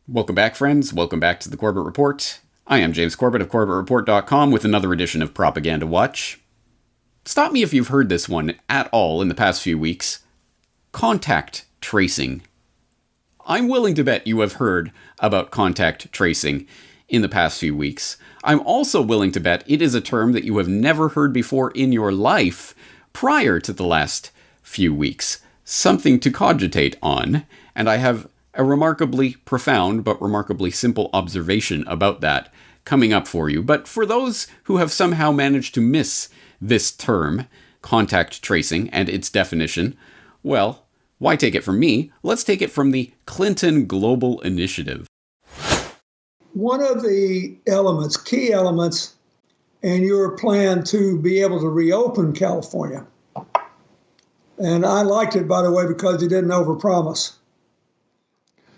Welcome back, friends. Welcome back to the Corbett Report. I am James Corbett of CorbettReport.com with another edition of Propaganda Watch. Stop me if you've heard this one at all in the past few weeks. Contact tracing. I'm willing to bet you have heard about contact tracing in the past few weeks. I'm also willing to bet it is a term that you have never heard before in your life prior to the last few weeks. Something to cogitate on, and I have a remarkably profound but remarkably simple observation about that coming up for you. But for those who have somehow managed to miss this term, contact tracing, and its definition, well, why take it from me? Let's take it from the Clinton Global Initiative. One of the elements, key elements, in your plan to be able to reopen California, and I liked it, by the way, because you didn't overpromise.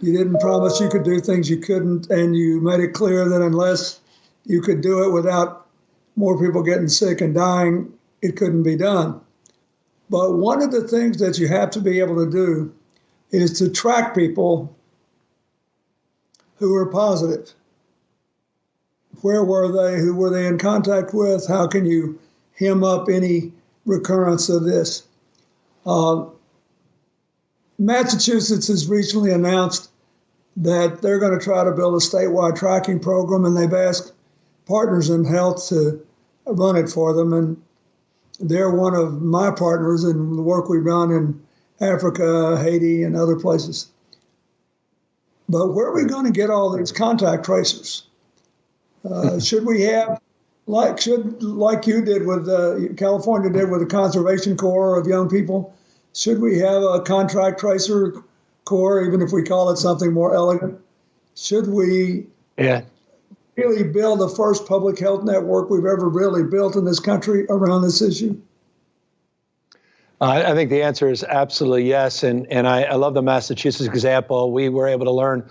You didn't promise you could do things you couldn't, and you made it clear that unless you could do it without more people getting sick and dying, it couldn't be done. But one of the things that you have to be able to do is to track people who are positive. Where were they? Who were they in contact with? How can you hem up any recurrence of this? Massachusetts has recently announced that they're going to try to build a statewide tracking program, and they've asked Partners in Health to run it for them. And they're one of my partners in the work we've done in Africa, Haiti, and other places. But where are we going to get all these contact tracers? Should we have, like you did with California did with the Conservation Corps of young people? Should we have a contact tracer corps, even if we call it something more elegant? Should we really build the first public health network we've ever really built in this country around this issue? I think the answer is absolutely yes. And I love the Massachusetts example. We were able to learn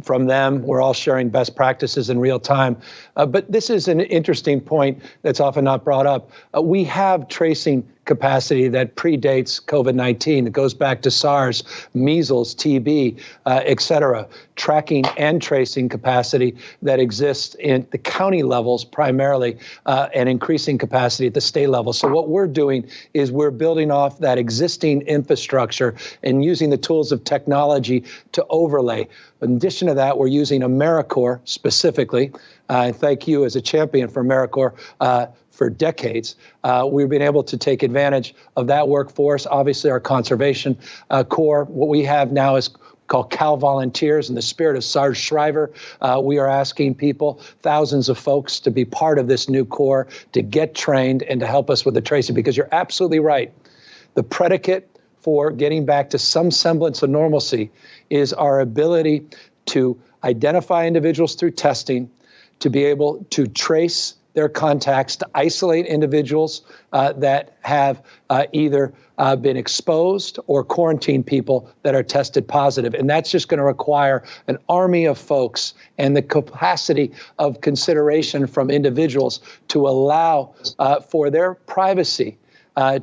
from them. We're all sharing best practices in real time. But this is an interesting point that's often not brought up. We have tracing capacity that predates COVID-19. It goes back to SARS, measles, TB, et cetera. Tracking and tracing capacity that exists in the county levels primarily, and increasing capacity at the state level. So what we're doing is we're building off that existing infrastructure and using the tools of technology to overlay. In addition to that, we're using AmeriCorps specifically. And thank you as a champion for AmeriCorps for decades. We've been able to take advantage of that workforce. Obviously, our Conservation Corps, what we have now is called Cal Volunteers. In the spirit of Sarge Shriver, we are asking people, thousands of folks, to be part of this new corps, to get trained and to help us with the tracing, because you're absolutely right. The predicate for getting back to some semblance of normalcy is our ability to identify individuals through testing, to be able to trace their contacts, to isolate individuals that have either been exposed or quarantine people that are tested positive. And that's just going to require an army of folks and the capacity of consideration from individuals to allow for their privacy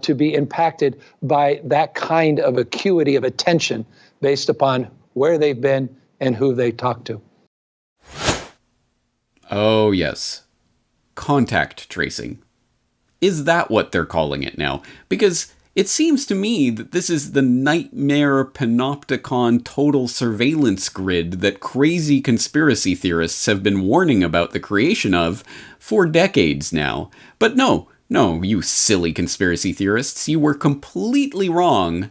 to be impacted by that kind of acuity of attention based upon where they've been and who they talked to. Oh, yes. Contact tracing. Is that what they're calling it now? Because it seems to me that this is the nightmare panopticon total surveillance grid that crazy conspiracy theorists have been warning about the creation of for decades now. But no, you silly conspiracy theorists, you were completely wrong.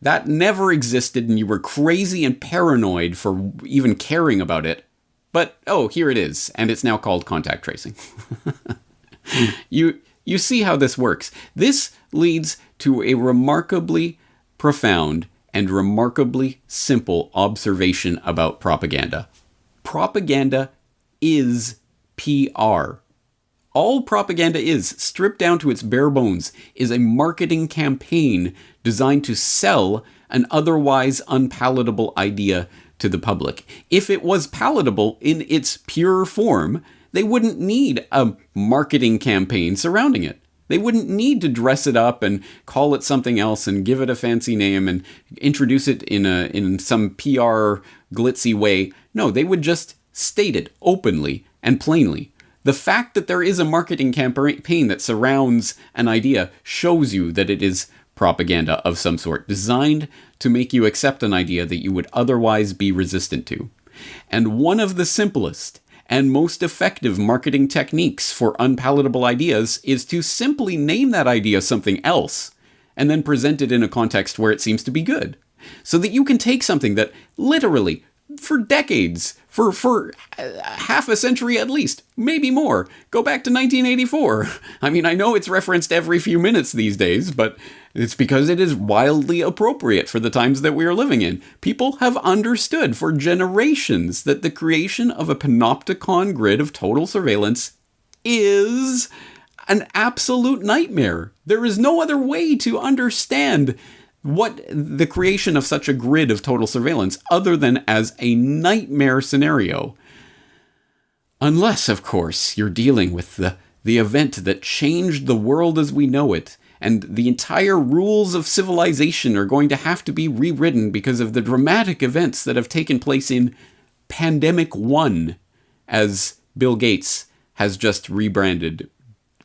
That never existed, and you were crazy and paranoid for even caring about it. But, oh, here it is, and it's now called contact tracing. You see how this works. This leads to a remarkably profound and remarkably simple observation about propaganda. Propaganda is PR. All propaganda is, stripped down to its bare bones, is a marketing campaign designed to sell an otherwise unpalatable idea to the public. If it was palatable in its pure form, they wouldn't need a marketing campaign surrounding it. They wouldn't need to dress it up and call it something else and give it a fancy name and introduce it in some PR glitzy way. No, they would just state it openly and plainly. The fact that there is a marketing campaign that surrounds an idea shows you that it is propaganda of some sort, designed to make you accept an idea that you would otherwise be resistant to. And one of the simplest and most effective marketing techniques for unpalatable ideas is to simply name that idea something else and then present it in a context where it seems to be good. So that you can take something that literally, for decades, for half a century at least, maybe more, go back to 1984. I mean, I know it's referenced every few minutes these days, but it's because it is wildly appropriate for the times that we are living in. People have understood for generations that the creation of a panopticon grid of total surveillance is an absolute nightmare. There is no other way to understand what the creation of such a grid of total surveillance other than as a nightmare scenario. Unless, of course, you're dealing with the event that changed the world as we know it, and the entire rules of civilization are going to have to be rewritten because of the dramatic events that have taken place in Pandemic 1, as Bill Gates has just rebranded,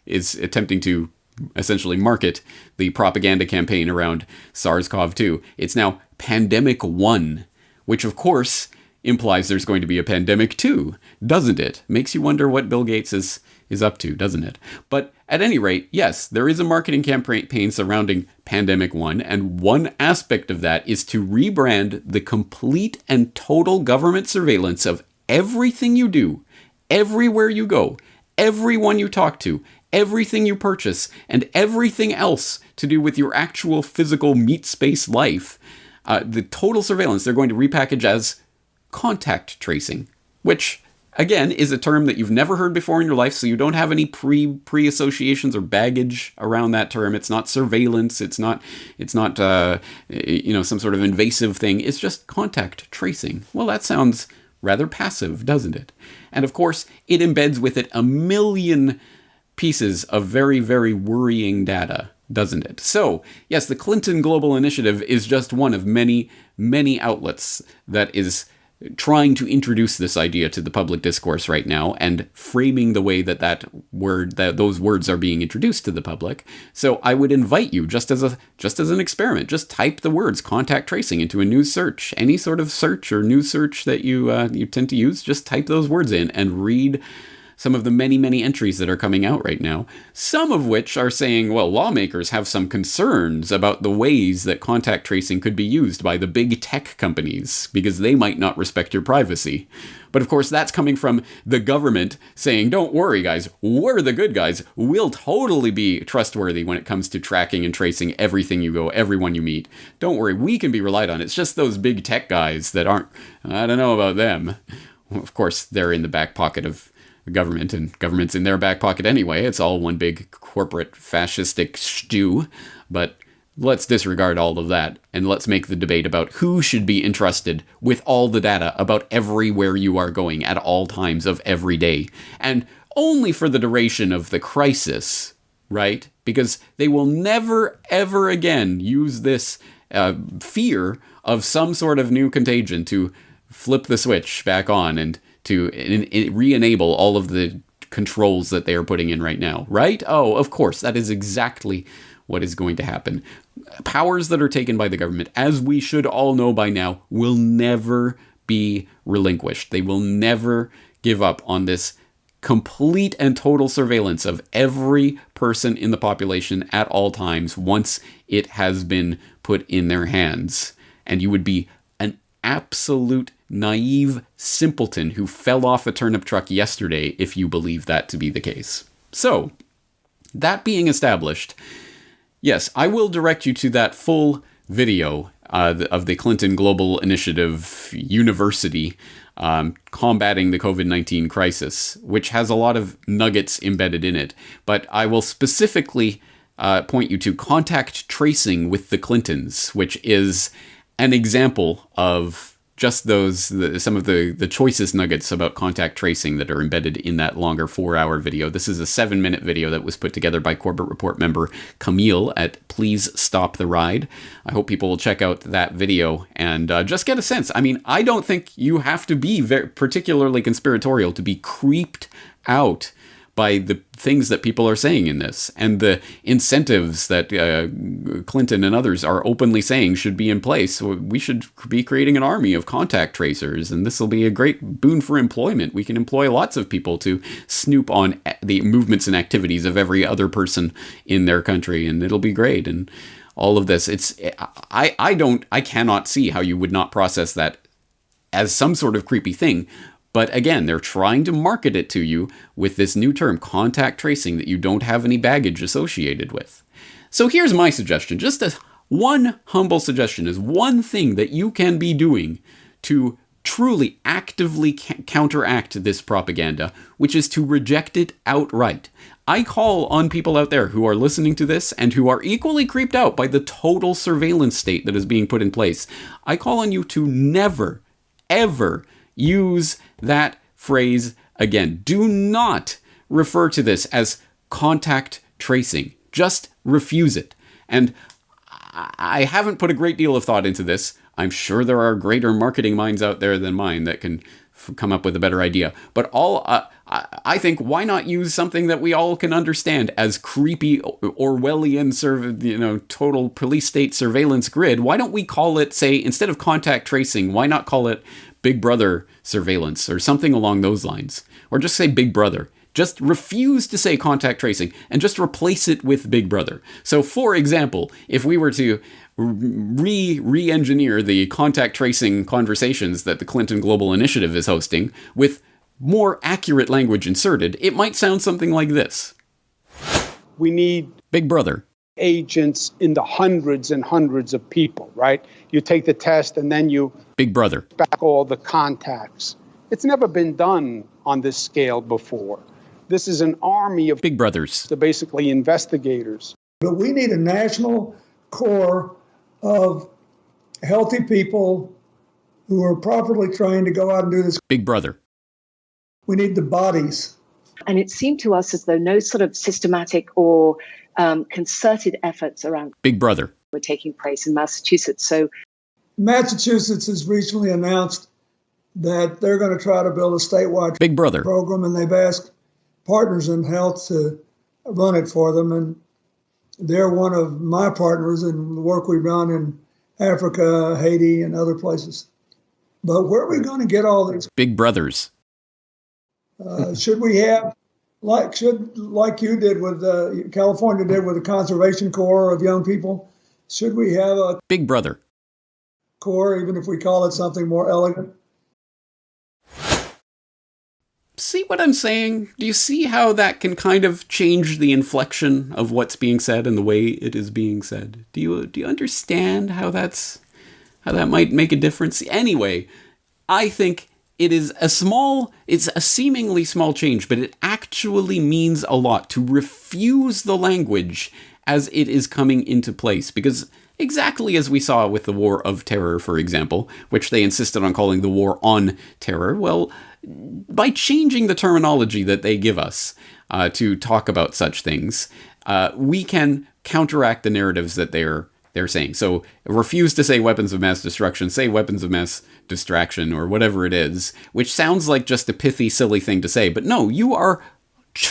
is attempting to essentially market the propaganda campaign around SARS-CoV-2. It's now Pandemic 1, which of course implies there's going to be a Pandemic 2, doesn't it? Makes you wonder what Bill Gates is up to, doesn't it? But at any rate, yes, there is a marketing campaign surrounding Pandemic 1, and one aspect of that is to rebrand the complete and total government surveillance of everything you do, everywhere you go, everyone you talk to, everything you purchase, and everything else to do with your actual physical meat space life. The total surveillance they're going to repackage as contact tracing, which, again, is a term that you've never heard before in your life, so you don't have any pre-associations or baggage around that term. It's not surveillance. It's not some sort of invasive thing. It's just contact tracing. Well, that sounds rather passive, doesn't it? And of course, it embeds with it a million pieces of very, very worrying data, doesn't it? So, yes, the Clinton Global Initiative is just one of many, many outlets that is trying to introduce this idea to the public discourse right now and framing the way that those words are being introduced to the public. So I would invite you, just as an experiment, just type the words contact tracing into a news search, any sort of search or news search that you tend to use. Just type those words in and read some of the many, many entries that are coming out right now, some of which are saying, well, lawmakers have some concerns about the ways that contact tracing could be used by the big tech companies because they might not respect your privacy. But of course, that's coming from the government saying, don't worry, guys, we're the good guys. We'll totally be trustworthy when it comes to tracking and tracing everything you go, everyone you meet. Don't worry, we can be relied on. It's just those big tech guys that aren't, I don't know about them. Of course, they're in the back pocket of government, and government's in their back pocket anyway. It's all one big corporate fascistic stew. But let's disregard all of that, and let's make the debate about who should be entrusted with all the data about everywhere you are going at all times of every day. And only for the duration of the crisis, right? Because they will never, ever again use this fear of some sort of new contagion to flip the switch back on and to re-enable all of the controls that they are putting in right now, right? Oh, of course, that is exactly what is going to happen. Powers that are taken by the government, as we should all know by now, will never be relinquished. They will never give up on this complete and total surveillance of every person in the population at all times once it has been put in their hands. And you would be an absolute naive simpleton who fell off a turnip truck yesterday if you believe that to be the case. So, that being established, yes, I will direct you to that full video of the Clinton Global Initiative University combating the COVID-19 crisis, which has a lot of nuggets embedded in it. But I will specifically point you to contact tracing with the Clintons, which is an example of just some of the choicest nuggets about contact tracing that are embedded in that longer 4-hour video. This is a 7-minute video that was put together by Corbett Report member Camille at Please Stop the Ride. I hope people will check out that video and just get a sense. I mean, I don't think you have to be particularly conspiratorial to be creeped out by the things that people are saying in this, and the incentives that Clinton and others are openly saying should be in place. We should be creating an army of contact tracers, and this will be a great boon for employment. We can employ lots of people to snoop on the movements and activities of every other person in their country, and it'll be great. And all of this, I cannot see how you would not process that as some sort of creepy thing. But again, they're trying to market it to you with this new term, contact tracing, that you don't have any baggage associated with. So here's my suggestion, just one humble suggestion, is one thing that you can be doing to truly actively counteract this propaganda, which is to reject it outright. I call on people out there who are listening to this and who are equally creeped out by the total surveillance state that is being put in place. I call on you to never, ever use that phrase again. Do not refer to this as contact tracing. Just refuse it. And I haven't put a great deal of thought into this. I'm sure there are greater marketing minds out there than mine that can come up with a better idea. But I think, why not use something that we all can understand as creepy Orwellian total police state surveillance grid? Why don't we call it, say, instead of contact tracing, why not call it Big Brother surveillance or something along those lines? Or just say Big Brother. Just refuse to say contact tracing and just replace it with Big Brother. So, for example, if we were to re-engineer the contact tracing conversations that the Clinton Global Initiative is hosting with more accurate language inserted, it might sound something like this. We need Big Brother agents in the hundreds and hundreds of people, right? You take the test and then you Big Brother back all the contacts. It's never been done on this scale before. This is an army of Big Brothers, basically investigators. But we need a national core of healthy people who are properly trained to go out and do this. Big Brother. We need the bodies. And it seemed to us as though no sort of systematic or concerted efforts around Big Brother were taking place in Massachusetts. So Massachusetts has recently announced that they're going to try to build a statewide Big Brother program, and they've asked partners in health to run it for them. And they're one of my partners in the work we've done in Africa, Haiti, and other places. But where are we going to get all these Big Brothers? Should we have, like you did with California did with the Conservation Corps of young people, should we have a Big Brother corps, even if we call it something more elegant? See what I'm saying? Do you see how that can kind of change the inflection of what's being said and the way it is being said? Do you understand how that might make a difference? Anyway, I think it's a seemingly small change, but it actually means a lot to refuse the language as it is coming into place. Because exactly as we saw with the War of Terror, for example, which they insisted on calling the War on Terror, well, by changing the terminology that they give us to talk about such things, we can counteract the narratives that they're saying. So refuse to say weapons of mass destruction, say weapons of mass distraction, or whatever it is, which sounds like just a pithy, silly thing to say. But no, you are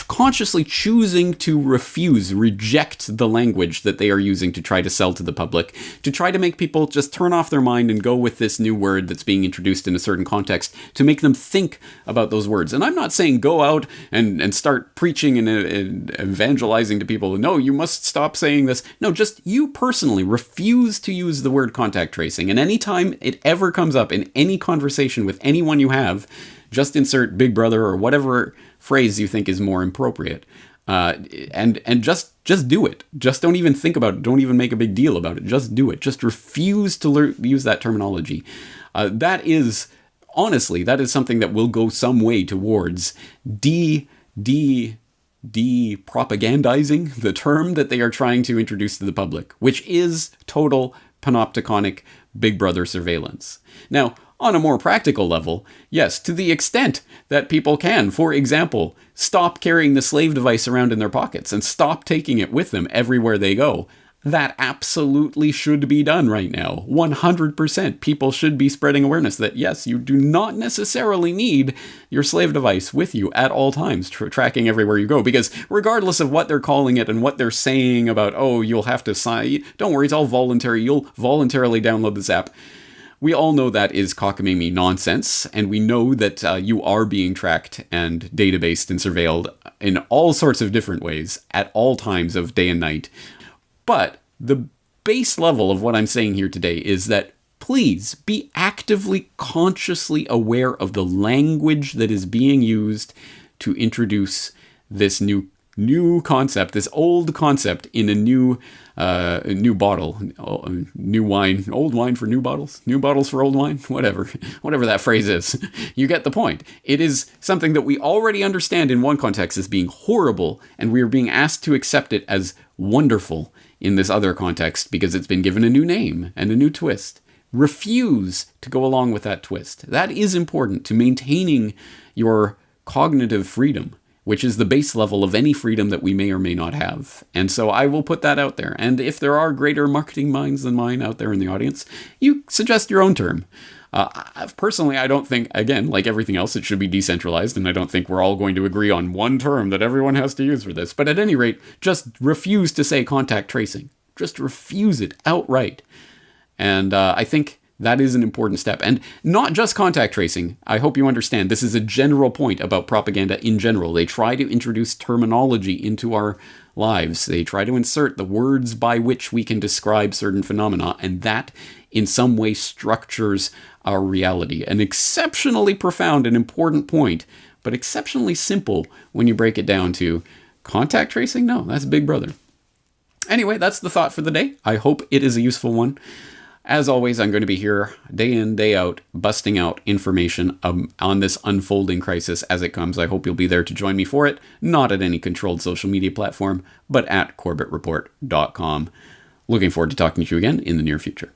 consciously choosing to reject the language that they are using to try to sell to the public, to try to make people just turn off their mind and go with this new word that's being introduced in a certain context, to make them think about those words. And I'm not saying go out and start preaching and evangelizing to people, no, you must stop saying this. No, just you personally refuse to use the word contact tracing. And anytime it ever comes up in any conversation with anyone you have, just insert Big Brother or whatever phrase you think is more appropriate, and just do it. Just don't even think about it. Don't even make a big deal about it. Just do it. Just refuse to use that terminology. That is something that will go some way towards propagandizing the term that they are trying to introduce to the public, which is total panopticonic Big Brother surveillance. Now, On a more practical level, yes, to the extent that people can, for example, stop carrying the slave device around in their pockets and stop taking it with them everywhere they go. That absolutely should be done right now. 100% people should be spreading awareness that, yes, you do not necessarily need your slave device with you at all times, tracking everywhere you go. Because regardless of what they're calling it and what they're saying about, oh, you'll have to sign, don't worry, it's all voluntary, you'll voluntarily download this app. We all know that is cockamamie nonsense, and we know that you are being tracked and databased and surveilled in all sorts of different ways at all times of day and night. But the base level of what I'm saying here today is that please be actively, consciously aware of the language that is being used to introduce this new concept, this old concept in a new bottle, new wine, old wine for new bottles for old wine, whatever that phrase is. You get the point. It is something that we already understand in one context as being horrible, and we are being asked to accept it as wonderful in this other context because it's been given a new name and a new twist. Refuse to go along with that twist. That is important to maintaining your cognitive freedom, which is the base level of any freedom that we may or may not have. And so I will put that out there. And if there are greater marketing minds than mine out there in the audience, you suggest your own term. Personally, I don't think, again, like everything else, it should be decentralized, and I don't think we're all going to agree on one term that everyone has to use for this. But at any rate, just refuse to say contact tracing. Just refuse it outright. And I think that is an important step. And not just contact tracing. I hope you understand. This is a general point about propaganda in general. They try to introduce terminology into our lives. They try to insert the words by which we can describe certain phenomena, and that in some way structures our reality. An exceptionally profound and important point, but exceptionally simple when you break it down to contact tracing? No, that's Big Brother. Anyway, that's the thought for the day. I hope it is a useful one. As always, I'm going to be here day in, day out, busting out information on this unfolding crisis as it comes. I hope you'll be there to join me for it, not at any controlled social media platform, but at CorbettReport.com. Looking forward to talking to you again in the near future.